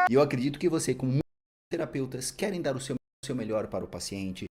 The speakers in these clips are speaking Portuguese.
E eu acredito que você, como muitos terapeutas, querem dar o seu melhor para o paciente,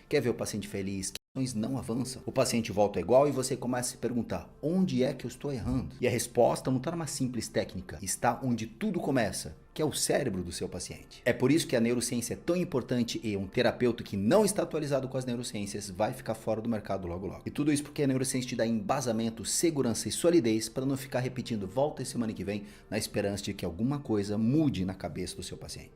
quer ver o paciente feliz, que ações não avançam. O paciente volta igual e você começa a se perguntar, onde é que eu estou errando? E a resposta não está numa simples técnica, está onde tudo começa, que é o cérebro do seu paciente. É por isso que a neurociência é tão importante e um terapeuta que não está atualizado com as neurociências vai ficar fora do mercado logo logo. E tudo isso porque a neurociência te dá embasamento, segurança e solidez para não ficar repetindo volta e semana que vem na esperança de que alguma coisa mude na cabeça do seu paciente.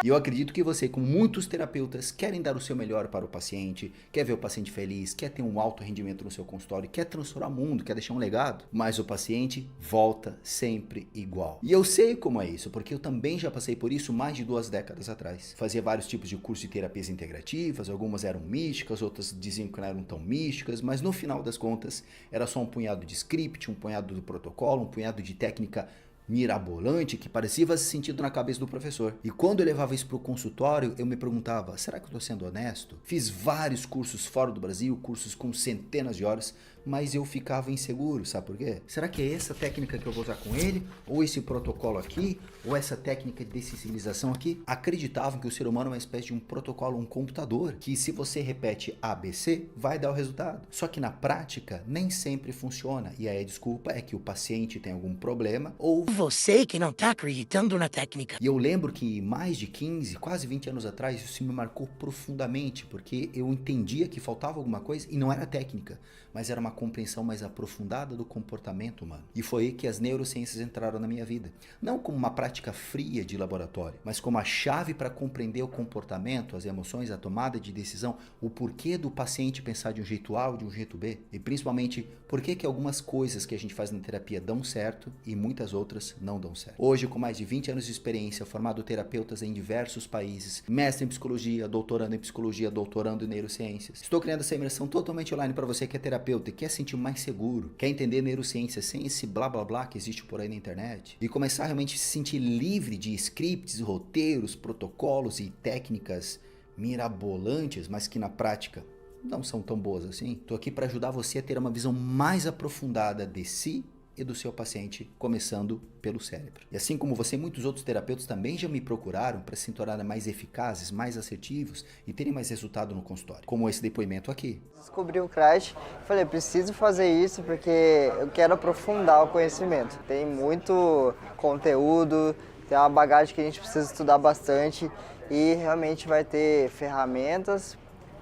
E eu acredito que você, como muitos terapeutas, querem dar o seu melhor para o paciente, quer ver o paciente feliz, quer ter um alto rendimento no seu consultório, quer transformar o mundo, quer deixar um legado, mas o paciente volta sempre igual. E eu sei como é isso, porque eu também já passei por isso mais de 2 décadas atrás. Fazia vários tipos de cursos de terapias integrativas, algumas eram místicas, outras diziam que não eram tão místicas, mas no final das contas era só um punhado de script, um punhado de protocolo, um punhado de técnica mirabolante que parecia fazer sentido na cabeça do professor. E quando eu levava isso para o consultório, eu me perguntava, será que eu estou sendo honesto? Fiz vários cursos fora do Brasil, cursos com centenas de horas, mas eu ficava inseguro, sabe por quê? Será que é essa técnica que eu vou usar com ele? Ou esse protocolo aqui? Ou essa técnica de dessensibilização aqui? Acreditavam que o ser humano é uma espécie de um protocolo, um computador, que se você repete ABC, vai dar o resultado. Só que na prática, nem sempre funciona. E aí a desculpa é que o paciente tem algum problema ou você que não tá acreditando na técnica. E eu lembro que mais de 15, quase 20 anos atrás, isso me marcou profundamente, porque eu entendia que faltava alguma coisa e não era técnica, mas era uma compreensão mais aprofundada do comportamento humano. E foi aí que as neurociências entraram na minha vida. Não como uma prática fria de laboratório, mas como a chave para compreender o comportamento, as emoções, a tomada de decisão, o porquê do paciente pensar de um jeito A ou de um jeito B, e principalmente por que algumas coisas que a gente faz na terapia dão certo e muitas outras não dão certo. Hoje, com mais de 20 anos de experiência, formado terapeutas em diversos países, mestre em psicologia, doutorando em psicologia, doutorando em neurociências. Estou criando essa imersão totalmente online para você que é terapeuta e quer se sentir mais seguro, quer entender neurociência sem esse blá blá blá que existe por aí na internet e começar realmente a se sentir livre de scripts, roteiros, protocolos e técnicas mirabolantes, mas que na prática não são tão boas assim. Estou aqui para ajudar você a ter uma visão mais aprofundada de si e do seu paciente, começando pelo cérebro. E assim como você, muitos outros terapeutas também já me procuraram para se tornarem mais eficazes, mais assertivos e terem mais resultado no consultório, como esse depoimento aqui. Descobri o Crash, falei, preciso fazer isso porque eu quero aprofundar o conhecimento. Tem muito conteúdo, tem uma bagagem que a gente precisa estudar bastante e realmente vai ter ferramentas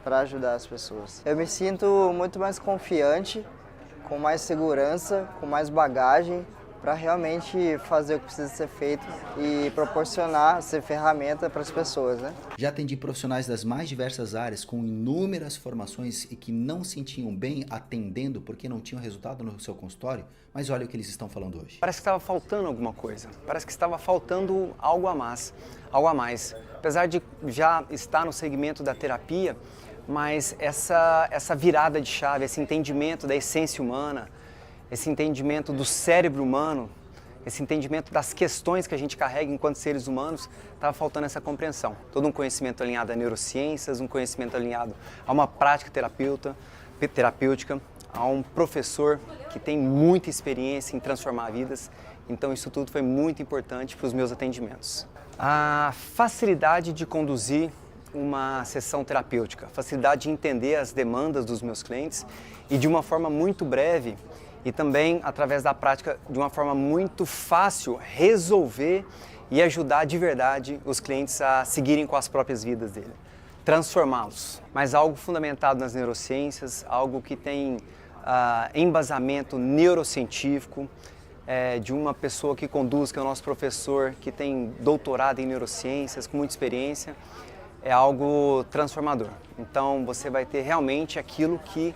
para ajudar as pessoas. Eu me sinto muito mais confiante, com mais segurança, com mais bagagem, para realmente fazer o que precisa ser feito e proporcionar, ser ferramenta para as pessoas, né? Já atendi profissionais das mais diversas áreas com inúmeras formações e que não se sentiam bem atendendo porque não tinham resultado no seu consultório, mas olha o que eles estão falando hoje. Parece que estava faltando alguma coisa, parece que estava faltando algo a mais. Apesar de já estar no segmento da terapia, mas essa virada de chave, esse entendimento da essência humana, esse entendimento do cérebro humano, esse entendimento das questões que a gente carrega enquanto seres humanos, estava faltando essa compreensão. Todo um conhecimento alinhado a neurociências, um conhecimento alinhado a uma prática terapêutica, a um professor que tem muita experiência em transformar vidas. Então isso tudo foi muito importante para os meus atendimentos. A facilidade de conduzir uma sessão terapêutica, facilidade de entender as demandas dos meus clientes e de uma forma muito breve e também através da prática de uma forma muito fácil resolver e ajudar de verdade os clientes a seguirem com as próprias vidas dele, transformá-los. Mas algo fundamentado nas neurociências, algo que tem embasamento neurocientífico, de uma pessoa que conduz, que é o nosso professor, que tem doutorado em neurociências, com muita experiência, é algo transformador. Então você vai ter realmente aquilo que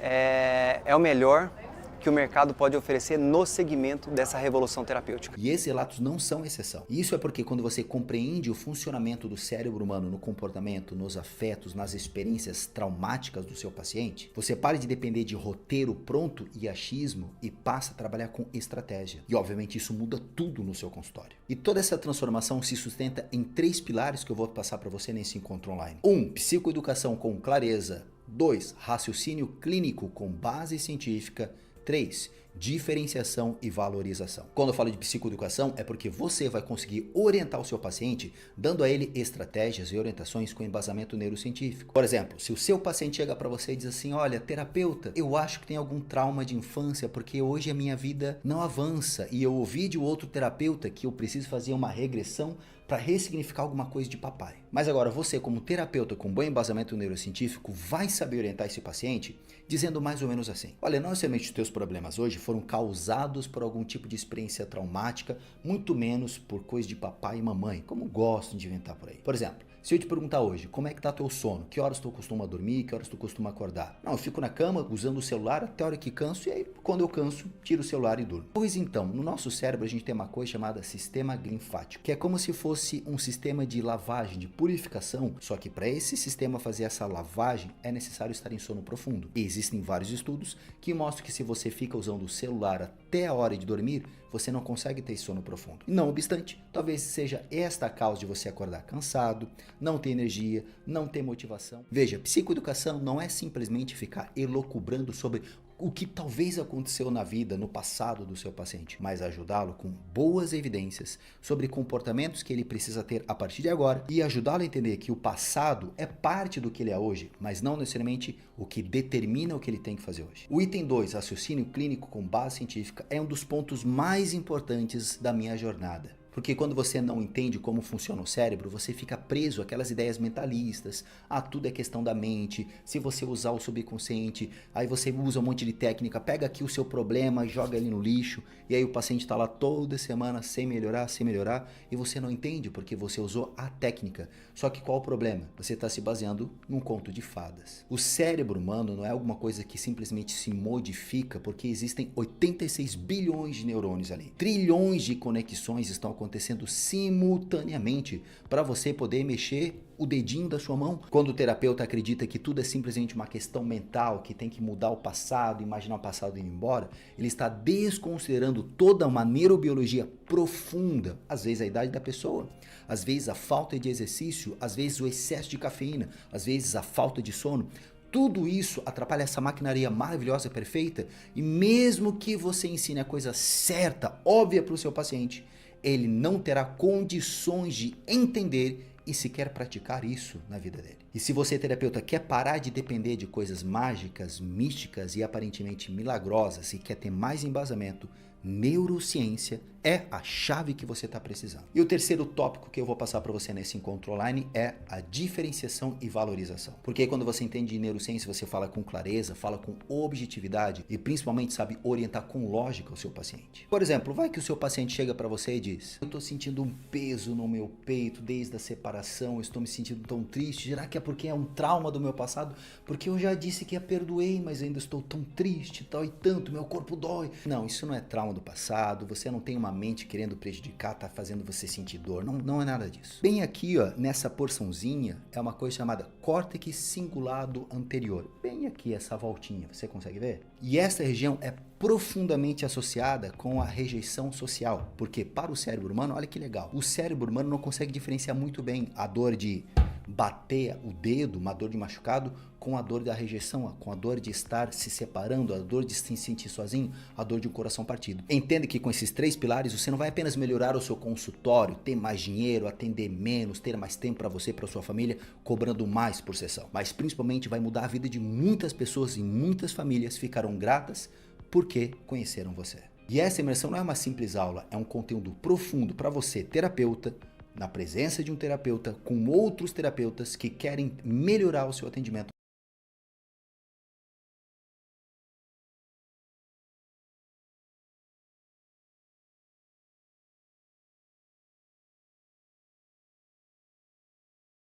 é o melhor que o mercado pode oferecer no segmento dessa revolução terapêutica. E esses relatos não são exceção. Isso é porque quando você compreende o funcionamento do cérebro humano no comportamento, nos afetos, nas experiências traumáticas do seu paciente, você para de depender de roteiro pronto e achismo e passa a trabalhar com estratégia. E obviamente isso muda tudo no seu consultório. E toda essa transformação se sustenta em 3 pilares que eu vou passar para você nesse encontro online. 1. Psicoeducação com clareza. 2. Raciocínio clínico com base científica. 3. diferenciação e valorização. Quando eu falo de psicoeducação, é porque você vai conseguir orientar o seu paciente, dando a ele estratégias e orientações com embasamento neurocientífico. Por exemplo, se o seu paciente chega para você e diz assim, olha, terapeuta, eu acho que tem algum trauma de infância, porque hoje a minha vida não avança, e eu ouvi de outro terapeuta que eu preciso fazer uma regressão para ressignificar alguma coisa de papai. Mas agora você, como terapeuta com bom embasamento neurocientífico, vai saber orientar esse paciente dizendo mais ou menos assim, olha, não necessariamente os teus problemas hoje foram causados por algum tipo de experiência traumática, muito menos por coisa de papai e mamãe, como gostam de inventar por aí. Por exemplo, se eu te perguntar hoje, como é que tá teu sono? Que horas tu costuma dormir? Que horas tu costuma acordar? Não, eu fico na cama usando o celular até a hora que canso e aí quando eu canso, tiro o celular e durmo. Pois então, no nosso cérebro a gente tem uma coisa chamada sistema linfático, que é como se fosse um sistema de lavagem, de purificação, só que para esse sistema fazer essa lavagem é necessário estar em sono profundo. E existem vários estudos que mostram que se você fica usando o celular até a hora de dormir, você não consegue ter sono profundo. Não obstante, talvez seja esta a causa de você acordar cansado, não ter energia, não ter motivação. Veja, psicoeducação não é simplesmente ficar elucubrando sobre o que talvez aconteceu na vida, no passado do seu paciente, mas ajudá-lo com boas evidências sobre comportamentos que ele precisa ter a partir de agora e ajudá-lo a entender que o passado é parte do que ele é hoje, mas não necessariamente o que determina o que ele tem que fazer hoje. O item 2, raciocínio clínico com base científica, é um dos pontos mais importantes da minha jornada. Porque quando você não entende como funciona o cérebro, você fica preso àquelas ideias mentalistas. Ah, tudo é questão da mente. Se você usar o subconsciente, aí você usa um monte de técnica, pega aqui o seu problema, joga ele no lixo, e aí o paciente está lá toda semana sem melhorar, e você não entende porque você usou a técnica. Só que qual o problema? Você está se baseando num conto de fadas. O cérebro humano não é alguma coisa que simplesmente se modifica, porque existem 86 bilhões de neurônios ali. Trilhões de conexões estão acontecendo simultaneamente para você poder mexer o dedinho da sua mão. Quando o terapeuta acredita que tudo é simplesmente uma questão mental, que tem que mudar o passado, imaginar o passado indo embora, ele está desconsiderando toda uma neurobiologia profunda, às vezes a idade da pessoa, às vezes a falta de exercício, às vezes o excesso de cafeína, às vezes a falta de sono. Tudo isso atrapalha essa maquinaria maravilhosa, perfeita, e mesmo que você ensine a coisa certa, óbvia para o seu paciente, ele não terá condições de entender e sequer praticar isso na vida dele. E se você, terapeuta, quer parar de depender de coisas mágicas, místicas e aparentemente milagrosas e quer ter mais embasamento, neurociência é a chave que você está precisando. E o terceiro tópico que eu vou passar para você nesse encontro online é a diferenciação e valorização. Porque quando você entende de neurociência, você fala com clareza, fala com objetividade e principalmente sabe orientar com lógica o seu paciente. Por exemplo, vai que o seu paciente chega para você e diz: eu estou sentindo um peso no meu peito desde a separação, eu estou me sentindo tão triste, será que é porque é um trauma do meu passado? Porque eu já disse que a perdoei, mas ainda estou tão triste, tal e tanto, meu corpo dói. Não, isso não é trauma do passado, você não tem uma mente querendo prejudicar, tá fazendo você sentir dor, não é nada disso. Bem aqui, ó, nessa porçãozinha, é uma coisa chamada córtex cingulado anterior. Bem aqui, essa voltinha, você consegue ver? E essa região é profundamente associada com a rejeição social, porque para o cérebro humano, olha que legal, o cérebro humano não consegue diferenciar muito bem a dor de bater o dedo, uma dor de machucado, com a dor da rejeição, com a dor de estar se separando, a dor de se sentir sozinho, a dor de um coração partido. Entenda que com esses três pilares você não vai apenas melhorar o seu consultório, ter mais dinheiro, atender menos, ter mais tempo para você e para sua família, cobrando mais por sessão, mas principalmente vai mudar a vida de muitas pessoas e muitas famílias ficarão gratas porque conheceram você. E essa imersão não é uma simples aula, é um conteúdo profundo para você, terapeuta, na presença de um terapeuta, com outros terapeutas que querem melhorar o seu atendimento